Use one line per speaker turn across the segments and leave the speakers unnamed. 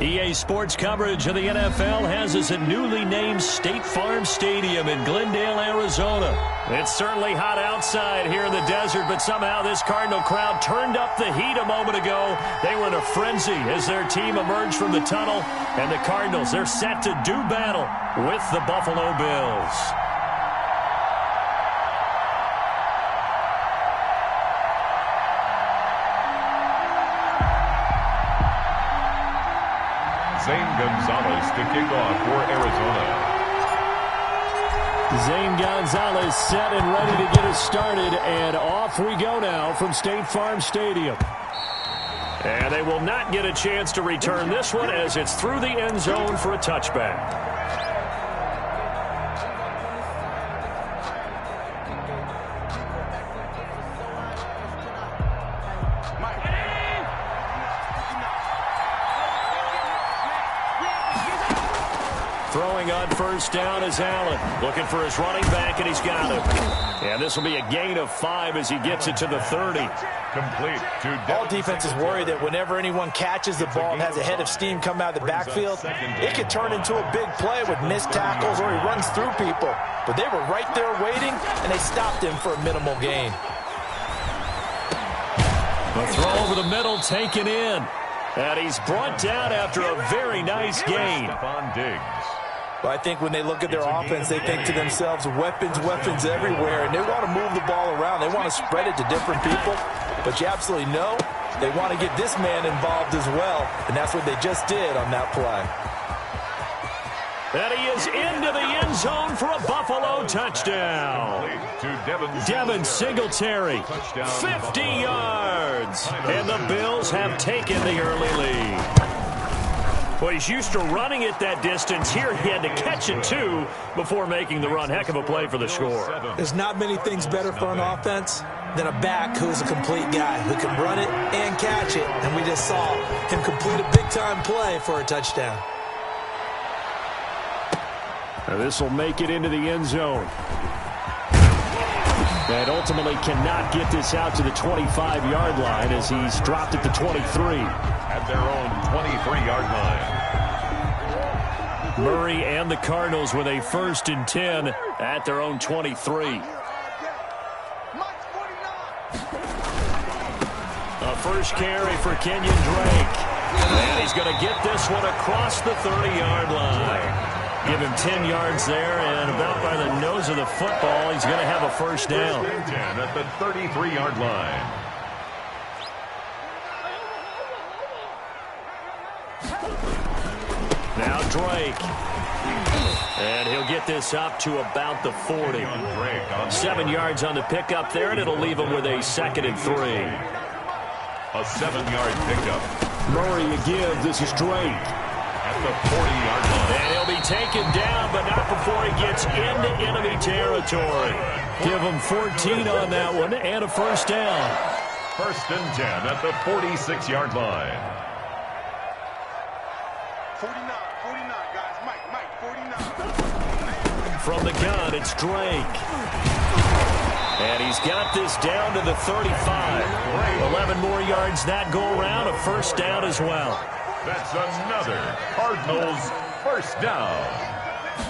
EA Sports coverage of the NFL has us at newly named State Farm Stadium in Glendale, Arizona. It's certainly hot outside here in the desert, but somehow this Cardinal crowd turned up the heat a moment ago. They were in a frenzy as their team emerged from the tunnel, and the Cardinals, they're set to do battle with the Buffalo Bills.
Zane Gonzalez to kick off for Arizona.
Zane Gonzalez set and ready to get us started, and off we go now from State Farm Stadium. And they will not get a chance to return this one as it's through the end zone for a touchback. Throwing on first down is Allen. Looking for his running back, and he's got him. And this will be a gain of 5 as he gets it to the 30.
Complete to
all defenses worry that whenever anyone catches the ball and has a head of steam come out of the backfield, it could turn into a big play with missed tackles or he runs through people. But they were right there waiting, and they stopped him for a minimal gain.
The throw over the middle taken in. And he's brought down after a very nice gain.
Well, I think when they look at their offense, they think to themselves, weapons, weapons everywhere, and they want to move the ball around. They want to spread it to different people, but you absolutely know they want to get this man involved as well, and that's what they just did on that play.
And he is into the end zone for a Buffalo touchdown. Devin Singletary, 50 yards, and the Bills have taken the early lead. Well, he's used to running it that distance. Here he had to catch it, too, before making the run. Heck of a play for the score.
There's not many things better for an offense than a back who's a complete guy who can run it and catch it. And we just saw him complete a big-time play for a touchdown.
Now this will make it into the end zone. And ultimately cannot get this out to the 25-yard line as he's dropped at the 23.
At their own 23-yard line.
Murray and the Cardinals with a 1st and 10 at their own 23. A first carry for Kenyon Drake. And he's going to get this one across the 30-yard line. Give him 10 yards there, and about by the nose of the football, he's going to have a first down.
10 at the 33-yard line.
Now Drake. And he'll get this up to about the 40. 7 yards on the pickup there, and it'll leave him with a 2nd and 3.
A 7-yard pickup.
Murray again. This is Drake.
At the 40-yard line.
And he'll be taken down, but not before he gets into enemy territory. Give him 14 on that one and a first down.
1st and 10 at the 46-yard line.
49, guys. Mike, 49.
From the gun, it's Drake. And he's got this down to the 35. 11 more yards that go around, a first down as well.
That's another Cardinals first down.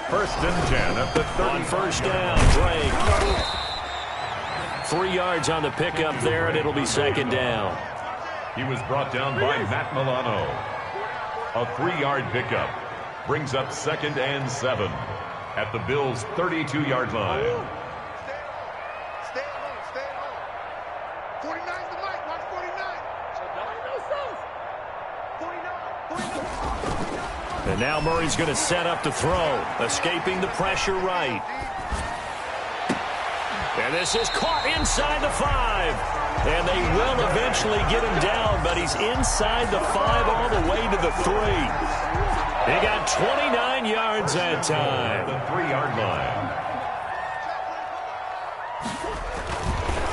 1st and 10 at the 30.
On first down, Drake. 3 yards on the pickup there, and it'll be 2nd down.
He was brought down by Matt Milano. A 3-yard pickup brings up 2nd and 7 at the Bills' 32-yard line.
Stay at home. 49's the mic. Watch 49.
And now Murray's going to set up the throw, escaping the pressure right. And this is caught inside the 5. And they will eventually get him down, but he's inside the 5 all the way to the 3. He got 29 yards that time.
The 3-yard line.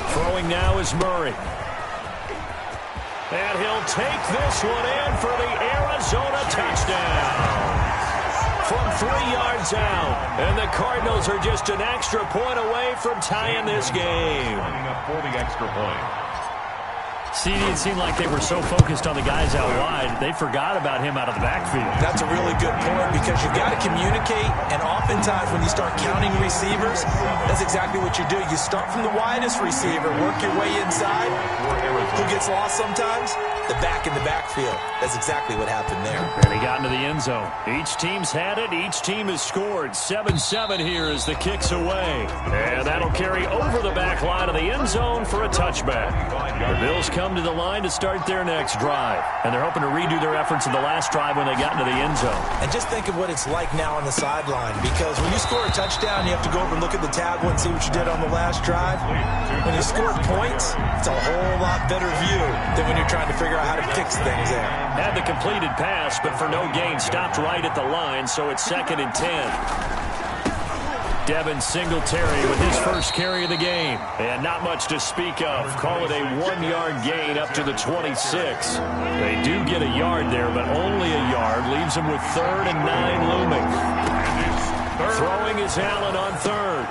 Throwing now is Murray. And he'll take this one in for the Arizona touchdown. From 3 yards out. And the Cardinals are just an extra point away from tying this game.
Lining up for the extra point.
See, it seemed like they were so focused on the guys out wide, they forgot about him out of the backfield.
That's a really good point because you've got to communicate, and oftentimes when you start counting receivers, that's exactly what you do. You start from the widest receiver, work your way inside. Who gets lost sometimes? The back in the backfield. That's exactly what happened there.
And he got into the end zone. Each team's had it. Each team has scored. 7-7 here as the kick's away. And that'll carry over the back line of the end zone for a touchback. The Bills come to the line to start their next drive. And they're hoping to redo their efforts in the last drive when they got into the end zone.
And just think of what it's like now on the sideline, because when you score a touchdown, you have to go over and look at the tablet and see what you did on the last drive. When you score points, it's a whole lot better view than when you're trying to figure out how to fix things there.
Had the completed pass, but for no gain, stopped right at the line, so it's 2nd and 10. Devin Singletary with his first carry of the game. And not much to speak of. Call it a 1-yard gain up to the 26. They do get a yard there, but only a yard. Leaves them with 3rd and 9 looming. Throwing is Allen on 3rd.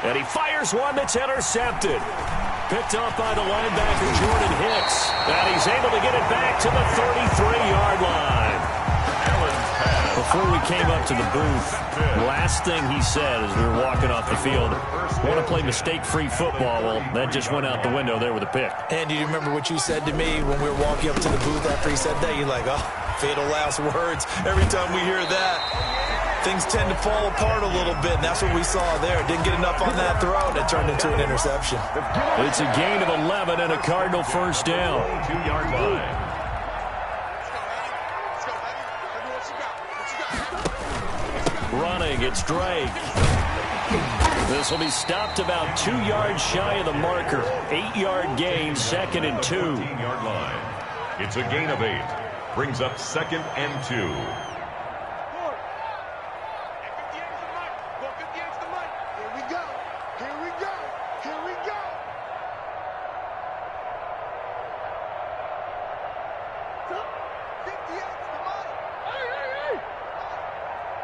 And he fires one that's intercepted. Picked up by the linebacker, Jordan Hicks. And he's able to get it back to the 33-yard line. Before we came up to the booth, last thing he said as we were walking off the field, want to play mistake-free football. Well, that just went out the window there with a pick.
And do you remember what you said to me when we were walking up to the booth after he said that? You're like, oh, fatal last words. Every time we hear that, things tend to fall apart a little bit, and that's what we saw there. Didn't get enough on that throw, and it turned into an interception.
It's a gain of 11 and a Cardinal first down.
2-yard line.
Running, it's Drake. This will be stopped about 2 yards shy of the marker. 8-yard gain, 2nd and 2.
15-yard line. It's a gain of 8. Brings up 2nd and 2.
Here we go. Here we go. Here we go.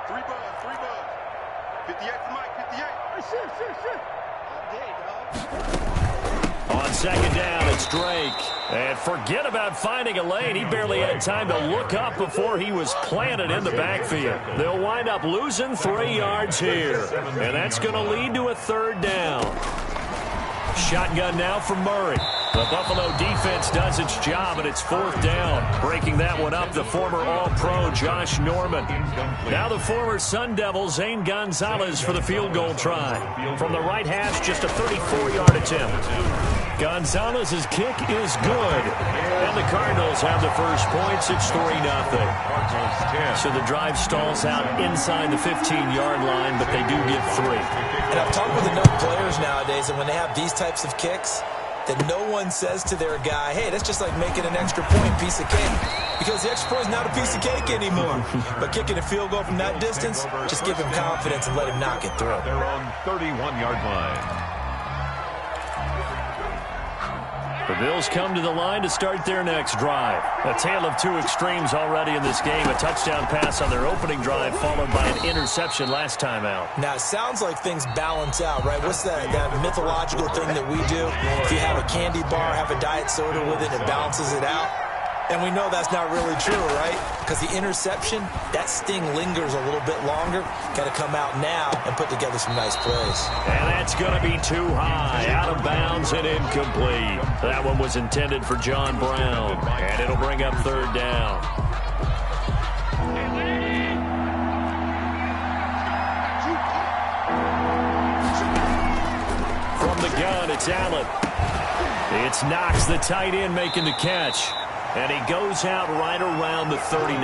Three buzz. 58 to Mike, 58. Shit.
On 2nd down, it's Drake. And forget about finding a lane. He barely had time to look up before he was planted in the backfield. They'll wind up losing 3 yards here. And that's going to lead to a 3rd down. Shotgun now for Murray. The Buffalo defense does its job, and it's 4th down. Breaking that one up, the former All-Pro Josh Norman. Now the former Sun Devil Zane Gonzalez for the field goal try. From the right hash, just a 34-yard attempt. Gonzalez's kick is good. And the Cardinals have the first points. It's 3-0. So the drive stalls out inside the 15-yard line, but they do get 3.
And I've talked with enough players nowadays, and when they have these types of kicks, that no one says to their guy, hey, that's just like making an extra point, piece of cake. Because the extra point is not a piece of cake anymore. But kicking a field goal from that distance, just give him confidence and let him knock it through.
They're on 31-yard line.
The Bills come to the line to start their next drive. A tale of 2 extremes already in this game. A touchdown pass on their opening drive, followed by an interception last time out.
Now, it sounds like things balance out, right? What's that mythological thing that we do? If you have a candy bar, have a diet soda with it, it balances it out. And we know that's not really true, right? Because the interception, that sting lingers a little bit longer. Got to come out now and put together some nice plays.
And that's going to be too high. Out of bounds and incomplete. That one was intended for John Brown. And it'll bring up 3rd down. From the gun, it's Allen. It's Knox, the tight end, making the catch. And he goes out right around the 39.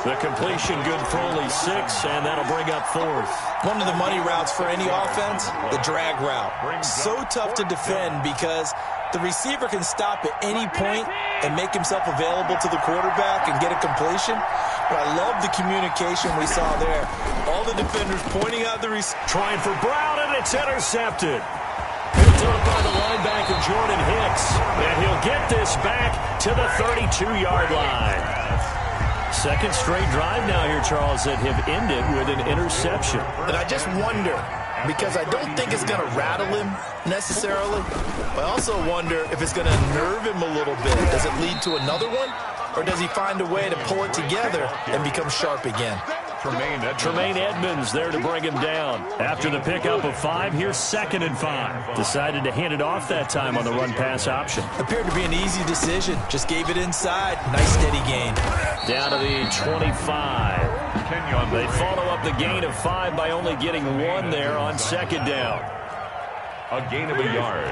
The completion good for only 6, and that'll bring up 4th.
One of the money routes for any offense, the drag route. So tough to defend because the receiver can stop at any point and make himself available to the quarterback and get a completion. But I love the communication we saw there. All the defenders pointing out the receiver.
Trying for Brown, and it's intercepted. Picked up by the linebacker, Jordan Hicks. And he'll get this back to the 32-yard line. 2nd straight drive now here, Charles, that have ended with an interception.
And I just wonder, because I don't think it's going to rattle him necessarily. But I also wonder if it's going to nerve him a little bit. Does it lead to another one? Or does he find a way to pull it together and become sharp again?
Tremaine Edmonds there to bring him down. After the pickup of 5, here's 2nd and 5. Decided to hand it off that time on the run-pass option.
Appeared to be an easy decision. Just gave it inside. Nice steady gain.
Down to the 25. They follow up the gain of 5 by only getting 1 there on 2nd down.
A gain of a yard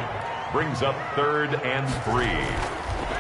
brings up 3rd and 3.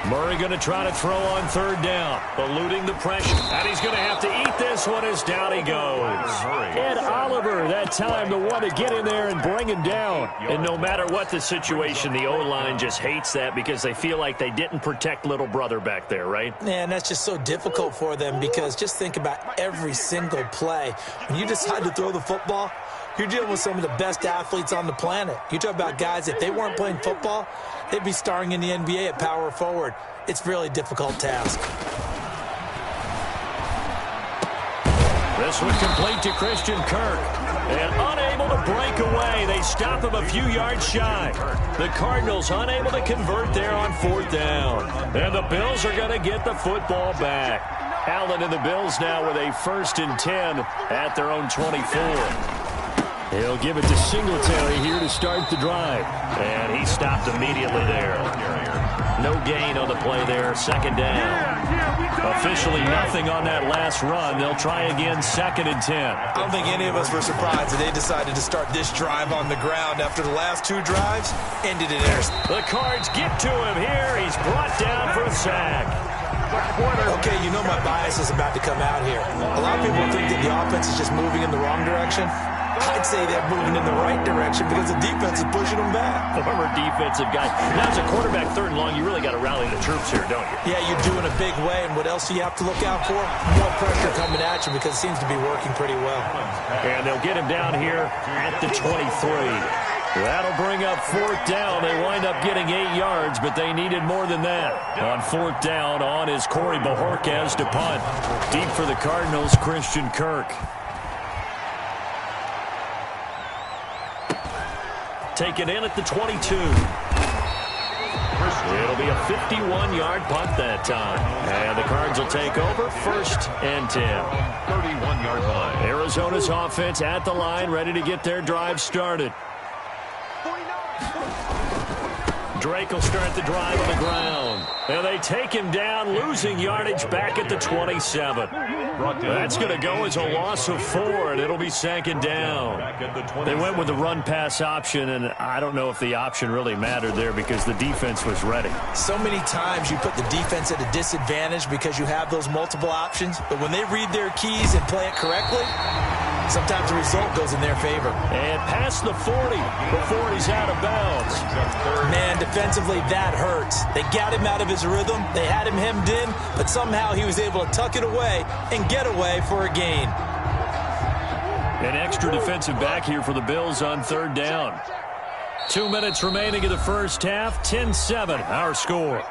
Murray going to try to throw on 3rd down, eluding the pressure. And he's going to have to eat this one as down he goes. Ed Oliver, that time, the one to get in there and bring him down. And no matter what the situation, the O-line just hates that because they feel like they didn't protect little brother back there, right?
Man, that's just so difficult for them because just think about every single play. When you decide to throw the football, you're dealing with some of the best athletes on the planet. You talk about guys, if they weren't playing football, they'd be starring in the NBA at power forward. It's a really difficult task.
This one complete to Christian Kirk. And unable to break away. They stop him a few yards shy. The Cardinals unable to convert there on 4th down. And the Bills are going to get the football back. Allen and the Bills now with a 1st and 10 at their own 24. He'll give it to Singletary here to start the drive. And he stopped immediately there. No gain on the play there. 2nd down. Officially nothing on that last run. They'll try again 2nd and 10.
I don't think any of us were surprised that they decided to start this drive on the ground after the last 2 drives ended in interception.
The Cards get to him here. He's brought down for a sack.
Okay, you know my bias is about to come out here. A lot of people think that the offense is just moving in the wrong direction. I'd say they're moving in the right direction because the defense is pushing them back.
Former defensive guy. Now, as a quarterback 3rd and long, you really got to rally the troops here, don't you?
Yeah, you do in a big way. And what else do you have to look out for? More pressure coming at you because it seems to be working pretty well.
And they'll get him down here at the 23. That'll bring up 4th down. They wind up getting 8 yards, but they needed more than that. On 4th down, on is Corey Bojorquez to punt. Deep for the Cardinals, Christian Kirk. Taken in at the 22. It'll be a 51-yard punt that time. And the Cards will take over 1st and 10.
31-yard line.
Arizona's offense at the line, ready to get their drive started. Drake will start the drive on the ground. And they take him down, losing yardage back at the 27. That's going to go as a loss of 4, and it'll be 2nd down. They went with the run-pass option, and I don't know if the option really mattered there because the defense was ready.
So many times you put the defense at a disadvantage because you have those multiple options, but when they read their keys and play it correctly, sometimes the result goes in their favor.
And past the 40 before he's out of bounds.
Man, defensively, that hurts. They got him out of his rhythm. They had him hemmed in, but somehow he was able to tuck it away and get away for a gain.
An extra defensive back here for the Bills on 3rd down. 2 minutes remaining in the first half. 10-7, our score.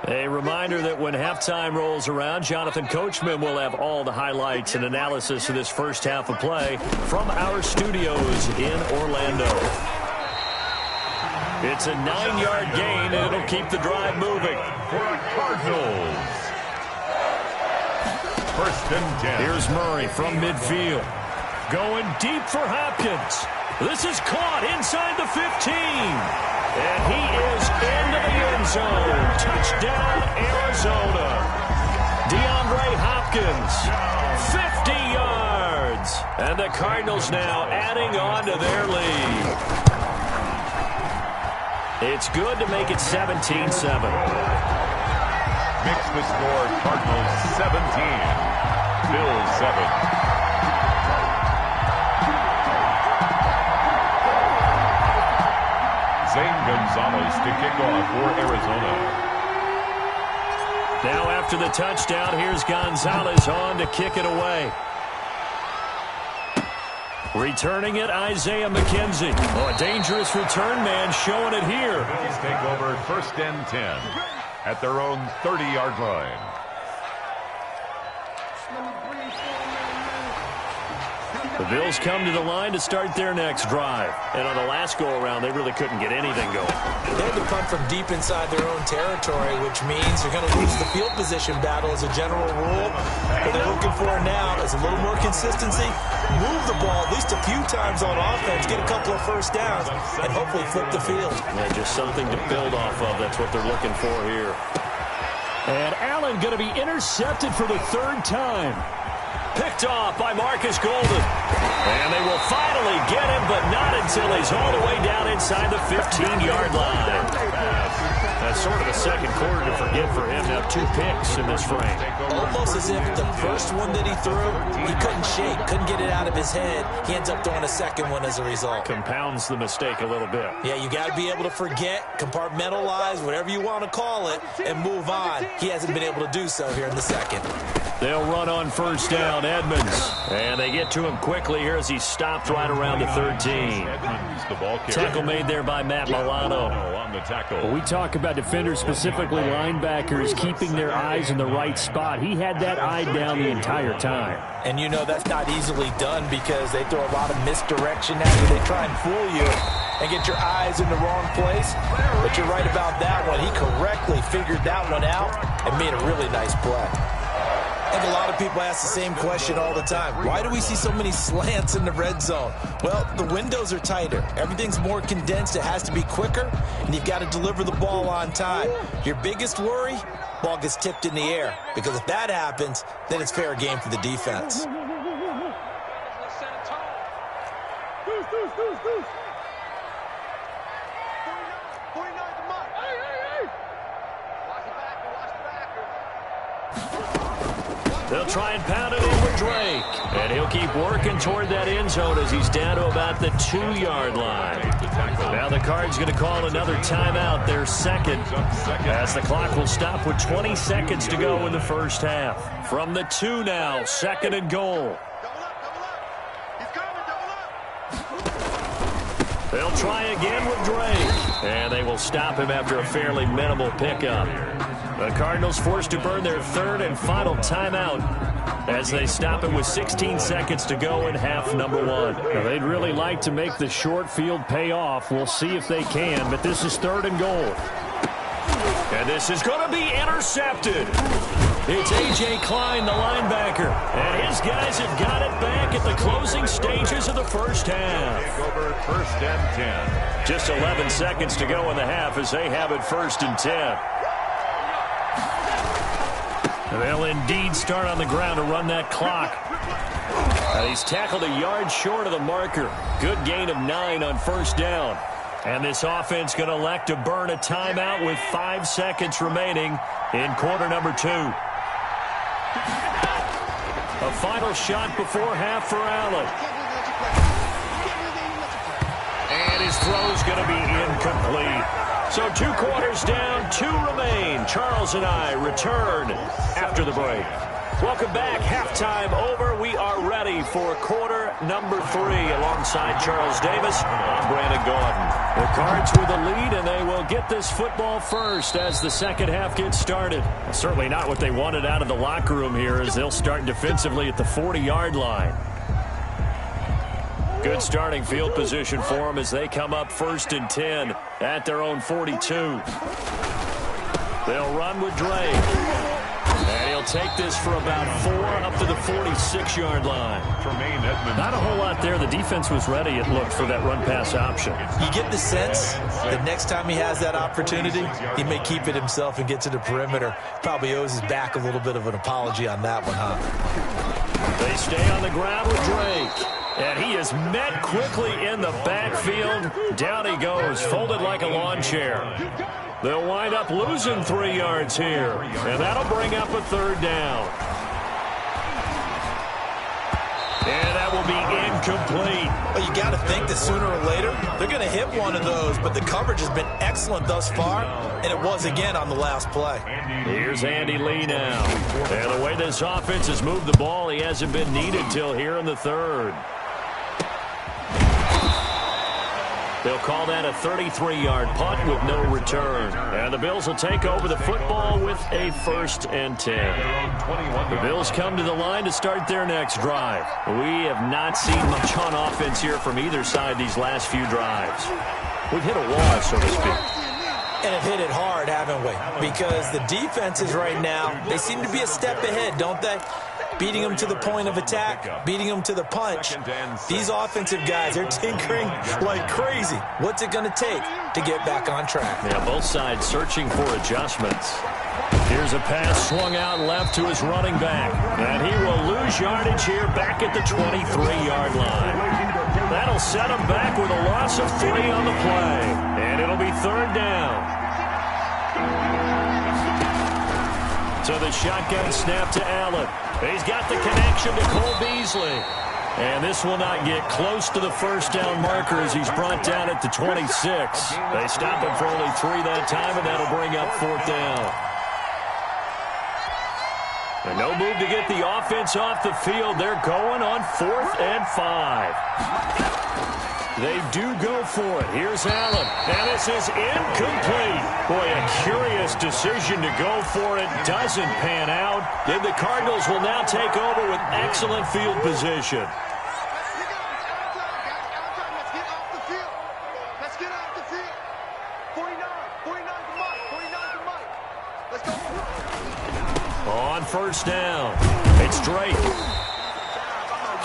A reminder that when halftime rolls around, Jonathan Coachman will have all the highlights and analysis of this first half of play from our studios in Orlando. It's a 9-yard gain, and it'll keep the drive moving.
For the Cardinals. 1st and 10.
Here's Murray from midfield. Going deep for Hopkins. This is caught inside the 15. And he is into the end zone. Touchdown, Arizona. DeAndre Hopkins, 50 yards. And the Cardinals now adding on to their lead. It's good to make it 17-7.
Mix the score, Cardinals 17, Bills 7. Zane Gonzalez to kick off for Arizona.
Now after the touchdown, here's Gonzalez on to kick it away. Returning it, Isaiah McKenzie. Oh, a dangerous return man showing it here.
Bills take over 1st and 10. at their own 30-yard line.
The Bills come to the line to start their next drive. And on the last go-around, they really couldn't get anything going.
They had to punt from deep inside their own territory, which means you're going to lose the field position battle as a general rule. What they're looking for now is a little more consistency, move the ball at least a few times on offense, get a couple of first downs, and hopefully flip the field.
Yeah, just something to build off of. That's what they're looking for here. And Allen going to be intercepted for the third time. Picked off by Marcus Golden. And they will finally get him, but not until he's all the way down inside the 15-yard line. That's sort of a second quarter to forget for him. Now 2 picks in this frame.
Almost as if the first one that he threw, he couldn't shake, couldn't get it out of his head. He ends up throwing a second one as a result.
Compounds the mistake a little bit.
Yeah, you got to be able to forget, compartmentalize, whatever you want to call it, and move on. He hasn't been able to do so here in the second.
They'll run on first down, Edmonds. And they get to him quickly here as he's stopped right around the 13. Tackle made there by Matt Milano. When we talk about defenders, specifically linebackers, keeping their eyes in the right spot, he had that eye down the entire time.
And you know that's not easily done because they throw a lot of misdirection at you. They try and fool you and get your eyes in the wrong place. But you're right about that one. He correctly figured that one out and made a really nice play. I think a lot of people ask the same question all the time. Why do we see so many slants in the red zone? Well, the windows are tighter. Everything's more condensed. It has to be quicker, and you've got to deliver the ball on time. Your biggest worry, ball gets tipped in the air. Because if that happens, then it's fair game for the defense.
They'll try and pound it in with Drake. And he'll keep working toward that end zone as he's down to about the 2-yard line. Now the Cards going to call another timeout, their second, as the clock will stop with 20 seconds to go in the first half. From the 2 now, 2nd and goal. They'll try again with Drake. And they will stop him after a fairly minimal pickup. The Cardinals forced to burn their 3rd and final timeout as they stop it with 16 seconds to go in half number 1.
Now, they'd really like to make the short field pay off. We'll see if they can, but this is 3rd and goal.
And this is going to be intercepted. It's A.J. Klein, the linebacker. And his guys have got it back at the closing stages of the first half.
Over 1st and 10.
Just 11 seconds to go in the half as they have it 1st and 10. They'll indeed start on the ground to run that clock. He's tackled a yard short of the marker. Good gain of 9 on first down. And this offense going to elect to burn a timeout with 5 seconds remaining in quarter number 2. A final shot before half for Allen. And his throw's going to be incomplete. So 2 quarters down, 2 remain. Charles and I return after the break. Welcome back. Halftime over. We are ready for quarter number 3. Alongside Charles Davis, I'm Brandon Gaudin. The Cards with the lead, and they will get this football first as the second half gets started. Well, certainly not what they wanted out of the locker room here as they'll start defensively at the 40-yard line. Good starting field position for them as they come up 1st and 10 at their own 42. They'll run with Drake. And he'll take this for about 4 up to the 46-yard line.
Not a whole lot there. The defense was ready, it looked, for that run-pass option.
You get the sense that next time he has that opportunity, he may keep it himself and get to the perimeter. Probably owes his back a little bit of an apology on that one, huh?
They stay on the ground with Drake. And he is met quickly in the backfield. Down he goes, folded like a lawn chair. They'll wind up losing 3 yards here. And that'll bring up a 3rd down. And that will be incomplete.
Well, you got to think that sooner or later, they're going to hit one of those. But the coverage has been excellent thus far. And it was again on the last play.
Here's Andy Lee now. And the way this offense has moved the ball, he hasn't been needed till here in the 3rd. They'll call that a 33-yard punt with no return. And the Bills will take over the football with a 1st and 10. The Bills come to the line to start their next drive. We have not seen much on offense here from either side these last few drives. We've hit a wall, so to speak.
And have hit it hard, haven't we? Because the defenses right now, they seem to be a step ahead, don't they? Beating them to the point of attack, beating them to the punch. These offensive guys, they're tinkering like crazy. What's it going to take to get back on track?
Yeah, both sides searching for adjustments. Here's a pass swung out left to his running back. And he will lose yardage here back at the 23-yard line. That'll set him back with a loss of 3 on the play. And it'll be 3rd down. So the shotgun snap to Allen. He's got the connection to Cole Beasley. And this will not get close to the 1st down marker as he's brought down at the 26. They stop him for only 3 that time, and that'll bring up 4th down. And no move to get the offense off the field. They're going on 4th and 5. They do go for it. Here's Allen. And this is incomplete. Boy, a curious decision to go for it. Doesn't pan out. And the Cardinals will now take over with excellent field position.
Let's get off the field. 49 to Mike. 49 to Mike. Let's go.
On 1st down, it's Drake.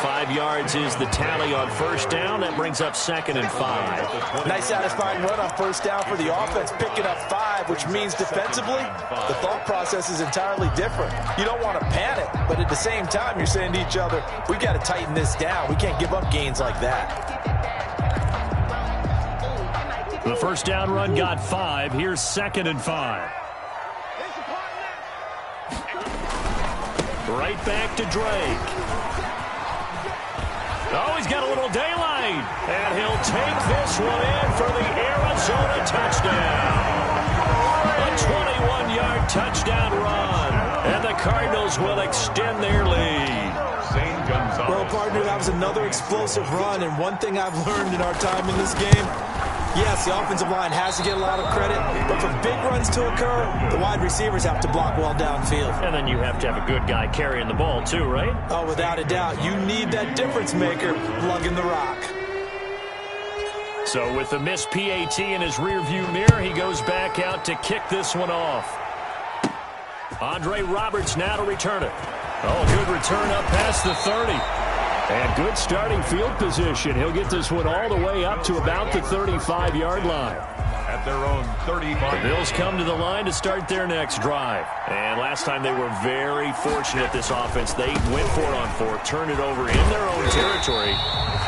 5 yards is the tally on 1st down. That brings up 2nd and 5.
Nice satisfying run on 1st down for the offense, picking up 5, which means defensively, the thought process is entirely different. You don't want to panic, but at the same time, you're saying to each other, we got to tighten this down. We can't give up gains like that.
The 1st down run got 5. Here's 2nd and 5.
Right back to Drake. Oh, he's got a little daylight. And he'll take this one in for the Arizona touchdown. A 21-yard touchdown run. And the Cardinals will extend their lead.
Well, partner, that was another explosive run. And one thing I've learned in our time in this game, yes, the offensive line has to get a lot of credit, but for big runs to occur, the wide receivers have to block well downfield.
And then you have to have a good guy carrying the ball too, right?
Oh, without a doubt. You need that difference maker lugging the rock.
So with the missed PAT in his rearview mirror, he goes back out to kick this one off. Andre Roberts now to return it. Oh, good return up past the 30. And good starting field position. He'll get this one all the way up to about the 35-yard line.
At their own 35.
The Bills come to the line to start their next drive. And last time they were very fortunate, this offense. They went for it on 4, turned it over in their own territory.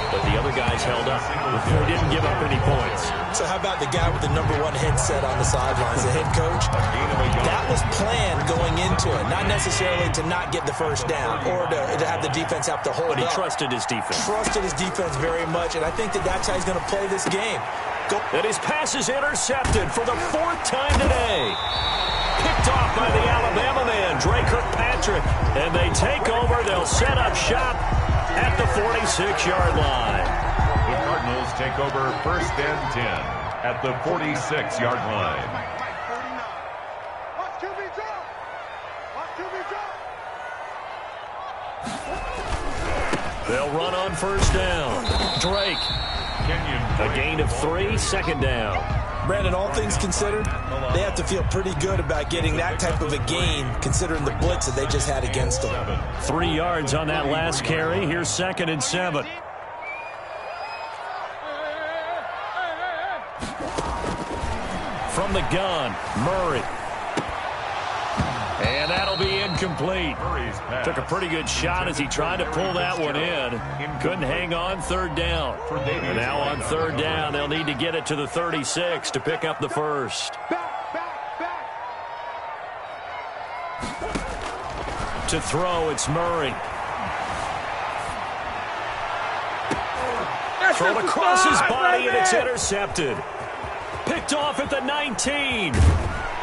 But the other guys held up. They didn't give up any points.
So how about the guy with the #1 headset on the sidelines, the head coach? That was planned going into it. Not necessarily to not get the 1st down or to have the defense have to hold up.
But he trusted his defense.
Trusted his defense very much, and I think that's how he's going to play this game.
And his pass is intercepted for the 4th time today. Picked off by the Alabama man, Drake Kirkpatrick. And they take over. They'll set up shop at the 46-yard line.
The Cardinals take over 1st and 10 at the 46-yard line.
Watch QB drop. Watch QB drop.
They'll run on 1st down. Drake. A gain of 3, 2nd down.
Brandon, all things considered, they have to feel pretty good about getting that type of a gain, considering the blitz that they just had against them.
3 yards on that last carry. Here's 2nd and 7. From the gun, Murray. And that'll be incomplete. Took a pretty good shot as he tried to pull that one in. Couldn't hang on 3rd down. And now on 3rd down, they'll need to get it to the 36 to pick up the 1st. To throw, it's Murray. Thrown across his body, and it's intercepted. Picked off at the 19.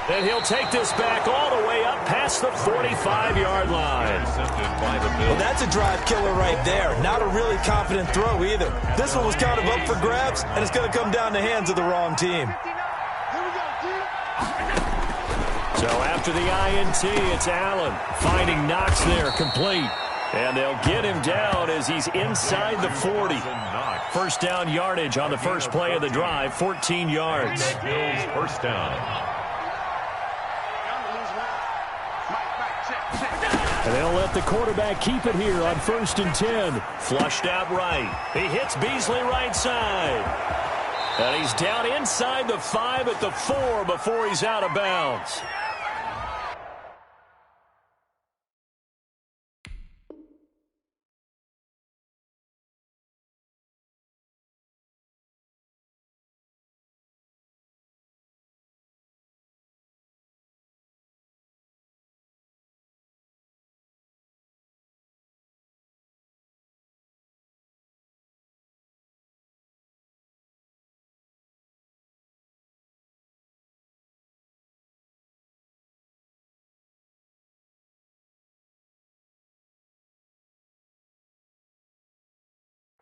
And he'll take this back all the way up past the 45-yard line.
Well, that's a drive killer right there. Not a really confident throw either. This one was kind of up for grabs, and it's going to come down the hands of the wrong team.
So after the INT, it's Allen finding Knox there, complete. And they'll get him down as he's inside the 40. First down yardage on the first play of the drive, 14 yards.
Bills first down.
And they'll let the quarterback keep it here on 1st and 10.
Flushed out right. He hits Beasley right side. And he's down inside the 5 at the 4 before he's out of bounds.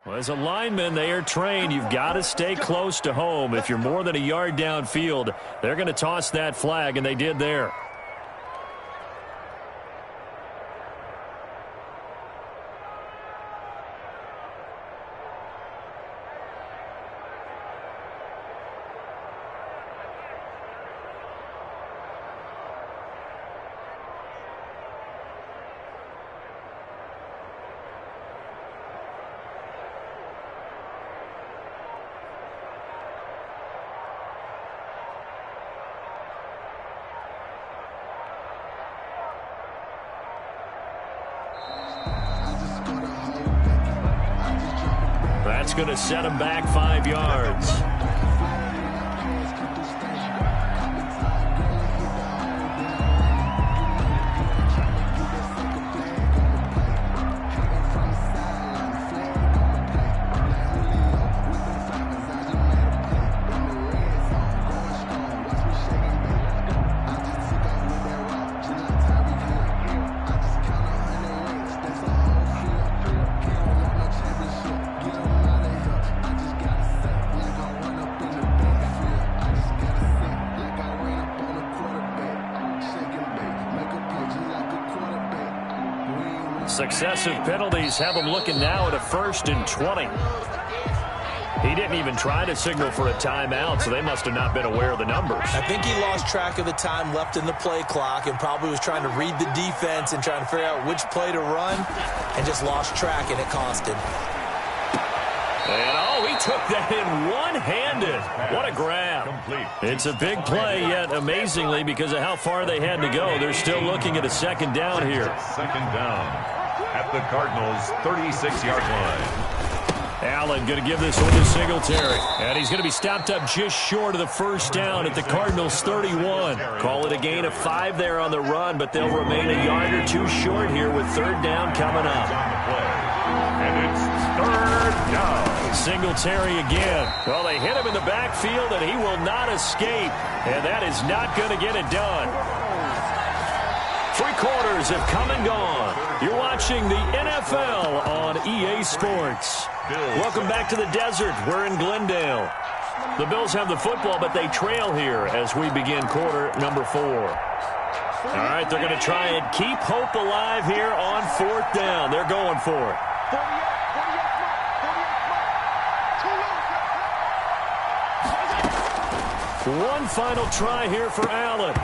Well, as a lineman, they are trained. You've got to stay close to home. If you're more than a yard downfield, they're going to toss that flag, and they did there. That's going to set him back 5 yards. Successive penalties have him looking now at a 1st and 20. He didn't even try to signal for a timeout, so they must have not been aware of the numbers.
I think he lost track of the time left in the play clock and probably was trying to read the defense and trying to figure out which play to run and just lost track, and it cost him.
And, oh, he took that in one-handed. What a grab. It's a big play, yet amazingly, because of how far they had to go, they're still looking at a 2nd down here.
2nd down at the Cardinals' 36-yard line.
Allen going to give this one to Singletary. And he's going to be stopped up just short of the 1st down at the Cardinals' 31. Call it a gain of 5 there on the run, but they'll remain a yard or 2 short here with 3rd down coming up.
And it's 3rd down.
Singletary again. Well, they hit him in the backfield, and he will not escape. And that is not going to get it done. 3 quarters have come and gone. You're watching the NFL on EA Sports. Welcome back to the desert. We're in Glendale. The Bills have the football, but they trail here as we begin quarter number 4. All right, they're going to try and keep hope alive here on 4th down. They're going for it. One final try here for Allen.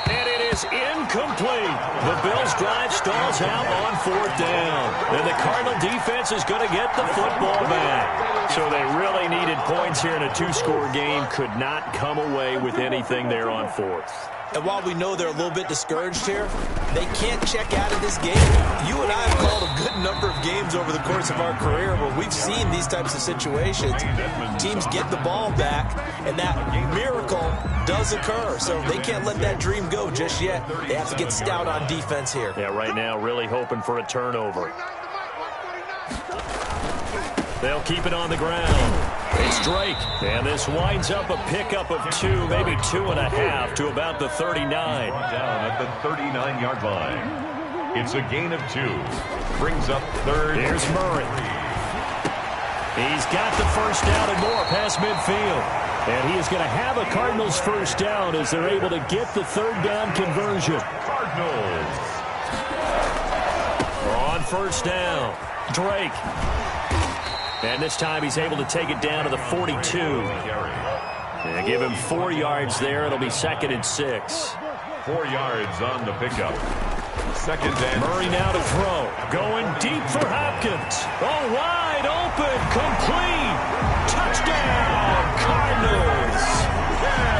And it is incomplete. The Bills' drive stalls out on 4th down. And the Cardinal defense is going to get the football back. So they really needed points here in a 2-score game. Could not come away with anything there on 4th.
And while we know they're a little bit discouraged here, they can't check out of this game. You and I have called a good number of games over the course of our career where we've seen these types of situations. Teams get the ball back, and that miracle does occur. So they can't let that dream go just yet. They have to get stout on defense here.
Yeah, right now really hoping for a turnover. They'll keep it on the ground. It's Drake, and this winds up a pickup of 2, maybe 2.5 to about the 39.
Down at the 39-yard line. It's a gain of 2. Brings up third.
Here's Murray. He's got the first down and more past midfield. And he is going to have a Cardinals first down as they're able to get the third down conversion.
Cardinals.
On first down, Drake. And this time he's able to take it down to the 42. And give him 4 yards there. It'll be 2nd and 6.
4 yards on the pickup. 2nd and
Murray now to throw. Going deep for Hopkins. Oh, wide open. Complete. Touchdown, Cardinals.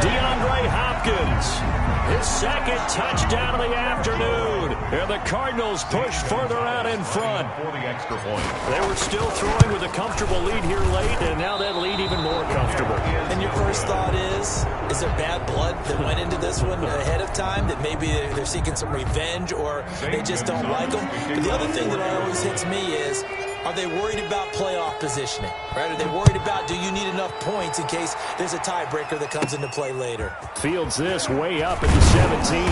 DeAndre Hopkins. His 2nd touchdown of the afternoon. And the Cardinals push further out in front.
For the extra point.
They were still throwing with a comfortable lead here late, and now that lead even more comfortable.
And your first thought is there bad blood that went into this one ahead of time, that maybe they're seeking some revenge or they just don't like them? But the other thing that always hits me is, are they worried about playoff positioning? Right? Are they worried about, do you need enough points in case there's a tiebreaker that comes into play later?
Fields this way up at the 17.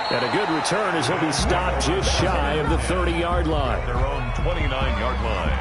And a good return as he'll be stopped just shy of the 30-yard line.
Their own 29-yard line.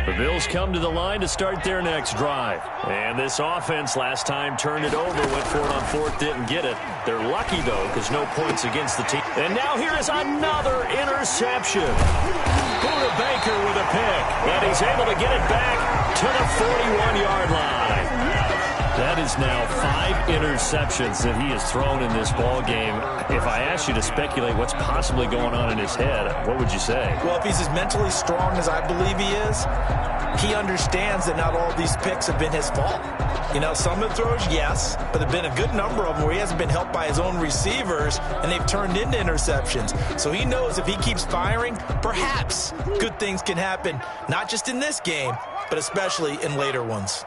The Bills come to the line to start their next drive. And this offense last time turned it over, went for it on 4th, didn't get it. They're lucky, though, because no points against the team. And now here is another interception. Buda Baker with a pick. And he's able to get it back to the 41-yard line. That is now 5 interceptions that he has thrown in this ball game. If I asked you to speculate what's possibly going on in his head, what would you say?
Well, if he's as mentally strong as I believe he is, he understands that not all of these picks have been his fault. You know, some of the throws, yes, but there have been a good number of them where he hasn't been helped by his own receivers, and they've turned into interceptions. So he knows if he keeps firing, perhaps good things can happen, not just in this game, but especially in later ones.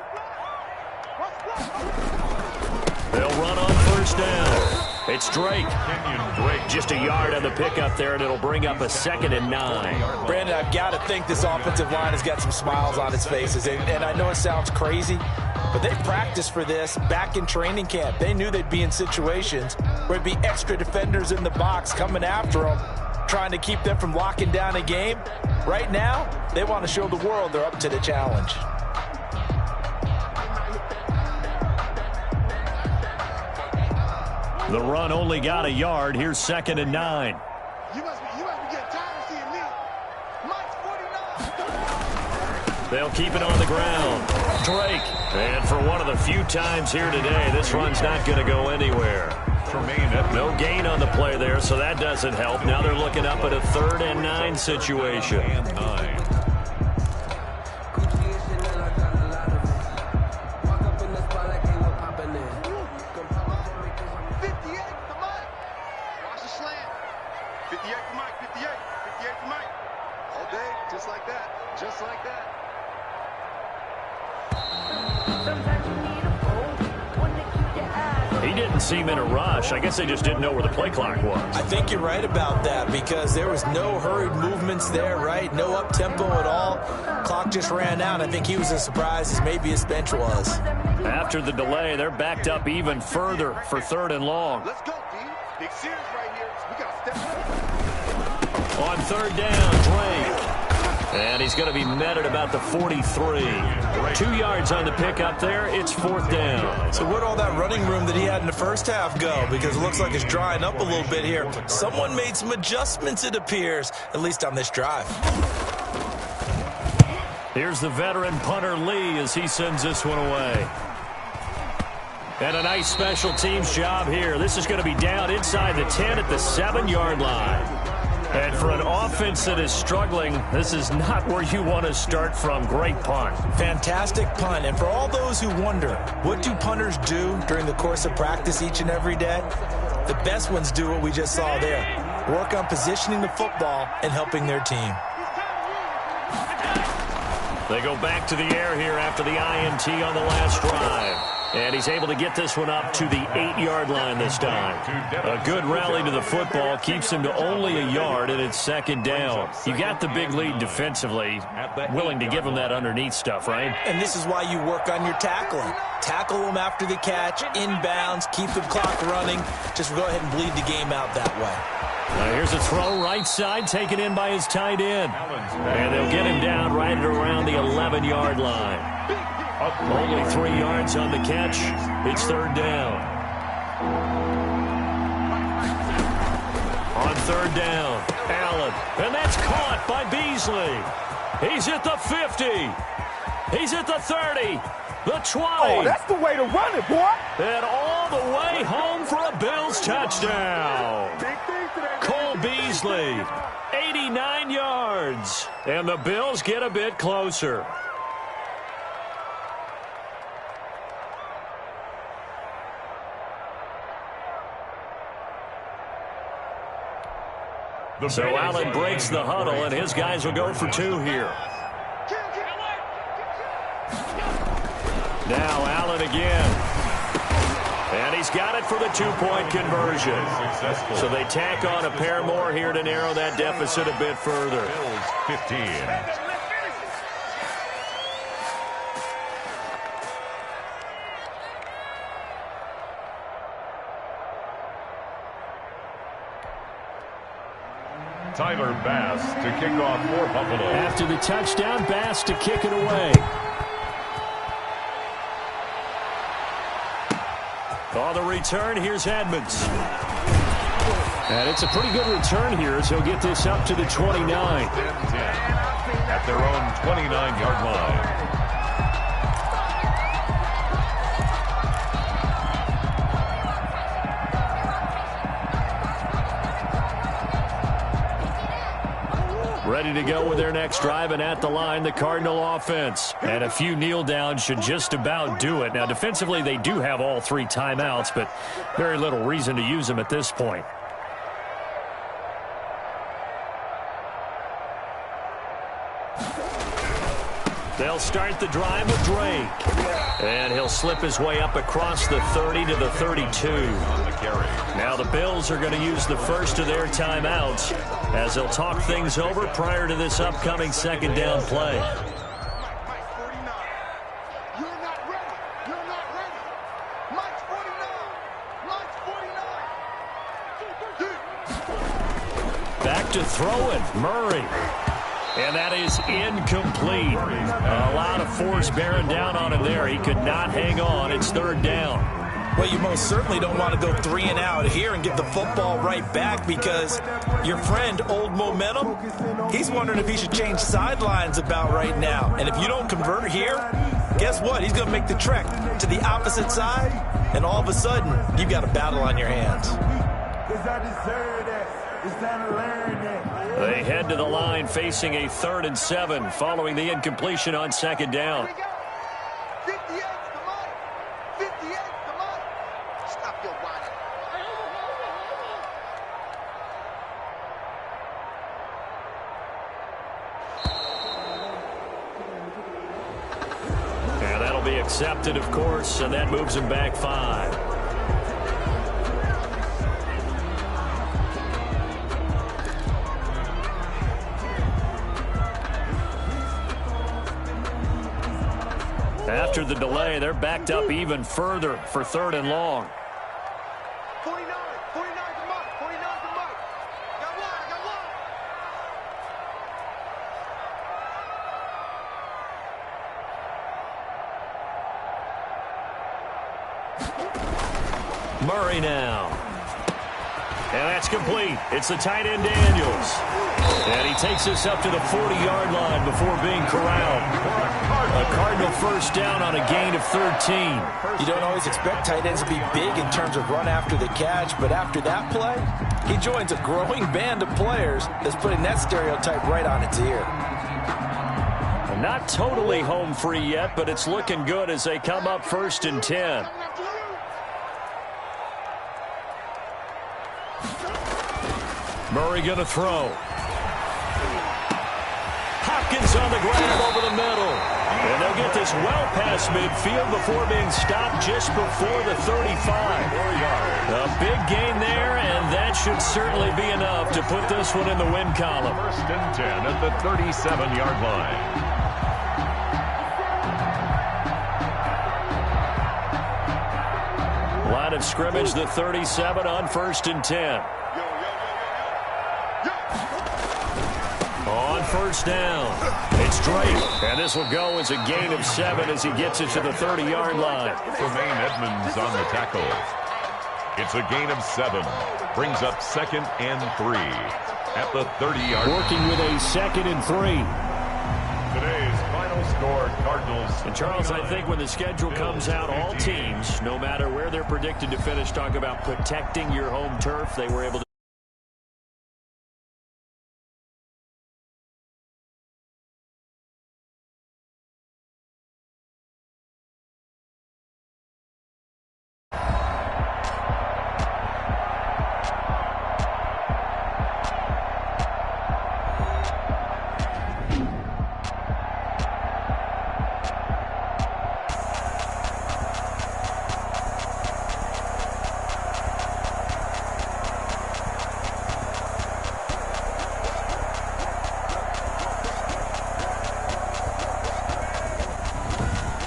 They'll run on first down. It's Drake. Just a yard on the pickup there, and it'll bring up a 2nd and 9.
Brandon, I've got to think this offensive line has got some smiles on its faces. And I know it sounds crazy, but they practiced for this back in training camp. They knew they'd be in situations where it'd be extra defenders in the box coming after them, trying to keep them from locking down a game. Right now, they want to show the world they're up to the challenge.
The run only got a yard. Here's 2nd and 9.
You must be getting tired of seeing me. Mike's 49.
They'll keep it on the ground. Drake. And for one of the few times here today, this run's not going to go anywhere. No gain on the play there, so that doesn't help. Now they're looking up at a 3rd and 9 situation. Seem in a rush. I guess they just didn't know where the play clock was.
I think you're right about that because there was no hurried movements there, right? No up-tempo at all. Clock just ran out. I think he was as surprised as maybe his bench was.
After the delay, they're backed up even further for 3rd and long.
Let's go, D. Big series right here. We got to step up.
On 3rd down, Drake. And he's going to be met at about the 43. 2 yards on the pickup there. It's 4th down.
So where'd all that running room that he had in the first half go? Because it looks like it's drying up a little bit here. Someone made some adjustments, it appears, at least on this drive.
Here's the veteran punter Lee as he sends this one away. And a nice special teams job here. This is going to be down inside the 10 at the 7-yard line. And for an offense that is struggling, this is not where you want to start from. Great punt.
Fantastic punt. And for all those who wonder, what do punters do during the course of practice each and every day? The best ones do what we just saw there. Work on positioning the football and helping their team.
They go back to the air here after the INT on the last drive. And he's able to get this one up to the 8-yard line this time. A good rally to the football keeps him to only a yard, and it's second down. You got the big lead defensively, willing to give him that underneath stuff, right?
And this is why you work on your tackling. Tackle them after the catch, inbounds, keep the clock running. Just go ahead and bleed the game out that way.
Now here's a throw right side, taken in by his tight end. And they'll get him down right at around the 11-yard line. Only 3 yards on the catch. It's third down. On third down, Allen. And that's caught by Beasley. He's at the 50. He's at the 30. The 20.
Oh, that's the way to run it, boy.
And all the way home for a Bills touchdown. Cole Beasley, 89 yards. And the Bills get a bit closer. So Allen breaks the huddle, and his guys will go for 2 here. Now Allen again. And he's got it for the 2-point conversion. So they tack on a pair more here to narrow that deficit a bit further.
Bills 15. Tyler Bass to kick off for Buffalo.
After the touchdown, Bass to kick it away. On the return, here's Edmonds. And it's a pretty good return here as he'll get this up to the 29.
10-10 at their own 29-yard line.
Ready to go with their next drive, and at the line, the Cardinal offense. And a few kneel downs should just about do it. Now, defensively, they do have all 3 timeouts, but very little reason to use them at this point. They'll start the drive with Drake. And he'll slip his way up across the 30 to the 32. Now the Bills are going to use the first of their timeouts as they'll talk things over prior to this upcoming second down play. Back to throw it, Murray. And that is incomplete. A lot of force bearing down on him there. He could not hang on. It's third down.
Well, you most certainly don't want to go 3 and out here and get the football right back because your friend, Old Momentum, he's wondering if he should change sidelines about right now. And if you don't convert here, guess what? He's going to make the trek to the opposite side, and all of a sudden, you've got a battle on your hands.
They head to the line facing a 3rd and 7 following the incompletion on second down.
58 to Mike. 58 to Mike. Stop your whining.
And that'll be accepted, of course, and that moves him back 5. After the delay, they're backed up even further for 3rd and long.
49 to Mike. 49 to Mike. Got one.
Murray now. And that's complete. It's the tight end Daniels. And he takes this up to the 40-yard line before being corralled. A Cardinal first down on a gain of 13.
You don't always expect tight ends to be big in terms of run after the catch, but after that play, he joins a growing band of players that's putting that stereotype right on its ear.
Not totally home free yet, but it's looking good as they come up 1st and 10. Murray going to throw. Hopkins on the grab over the middle. And they'll get this well past midfield before being stopped just before the 35. A big gain there, and that should certainly be enough to put this one in the win column.
1st and 10 at the 37-yard line.
Line of scrimmage, the 37 on 1st and 10. On 1st down, it's Drake, and this will go as a gain of 7 as he gets it to the 30-yard line.
Tremaine Edmonds on the tackle. It's a gain of 7. Brings up 2nd and 3 at the 30-yard line.
Working with a 2nd and 3.
Today's final score, Cardinals.
And Charles, I think when the schedule comes out, all teams, no matter where they're predicted to finish, talk about protecting your home turf. They were able to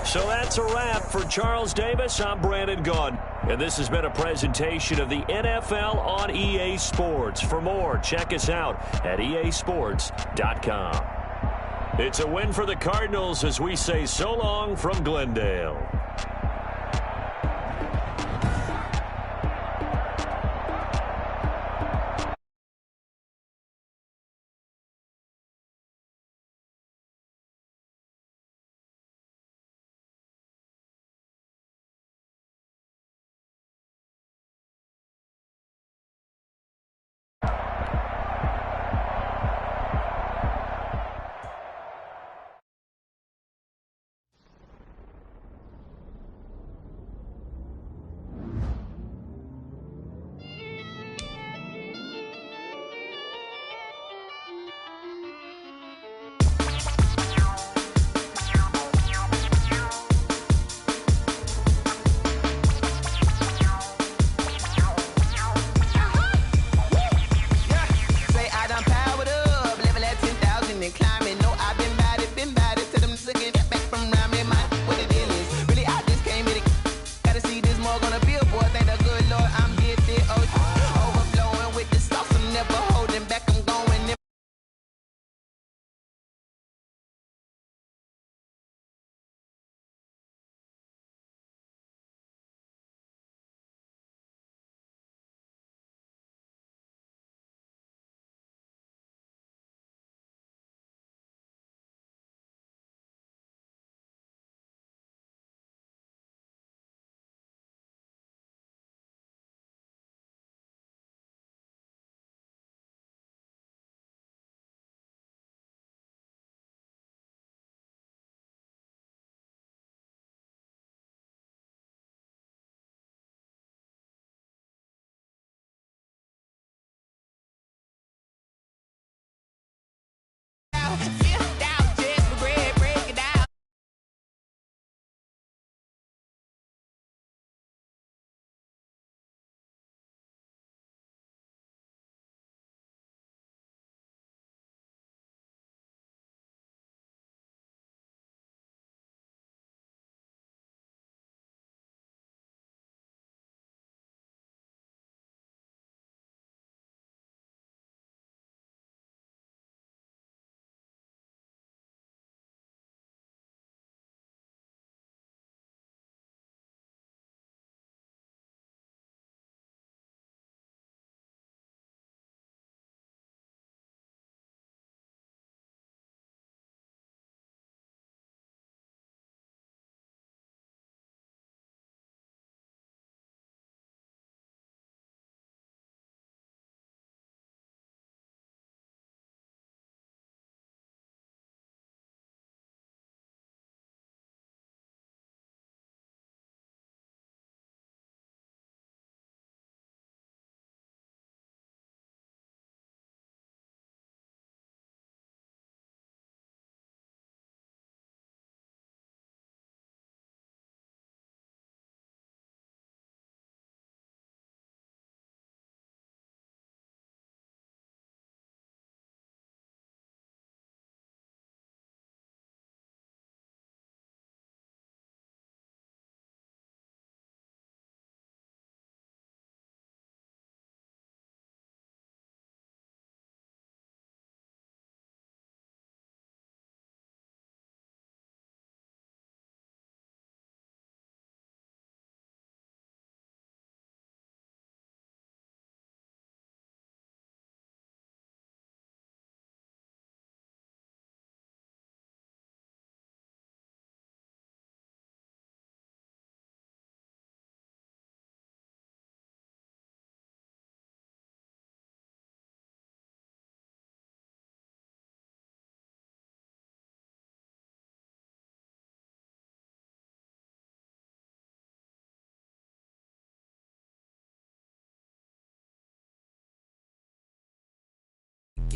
So that's a wrap for Charles Davis. I'm Brandon Gaudin, and this has been a presentation of the NFL on EA Sports. For more, check us out at easports.com. It's a win for the Cardinals as we say so long from Glendale.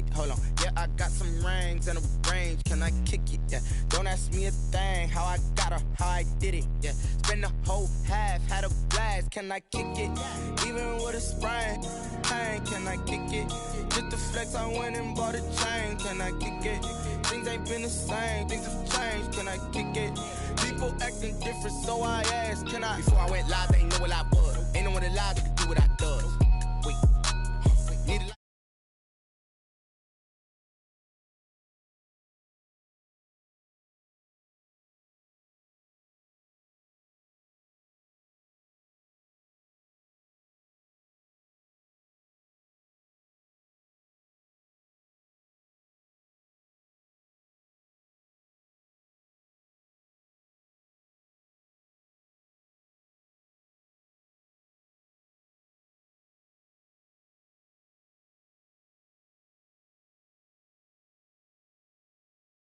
it? Hold on. Yeah, I got some rings and a range. Can I kick it? Yeah. Don't ask me a thing. How I got her, how I did it. Yeah. Spend the whole half, had a blast. Can I kick it? Even with a sprain. Pain, can I kick it? Just the flex, I went and bought a chain. Can I kick it? Things ain't been the same. Things have changed. Can I kick it? People acting different, so I asked, can I? Before I went live, they ain't know what I was. Ain't no one alive.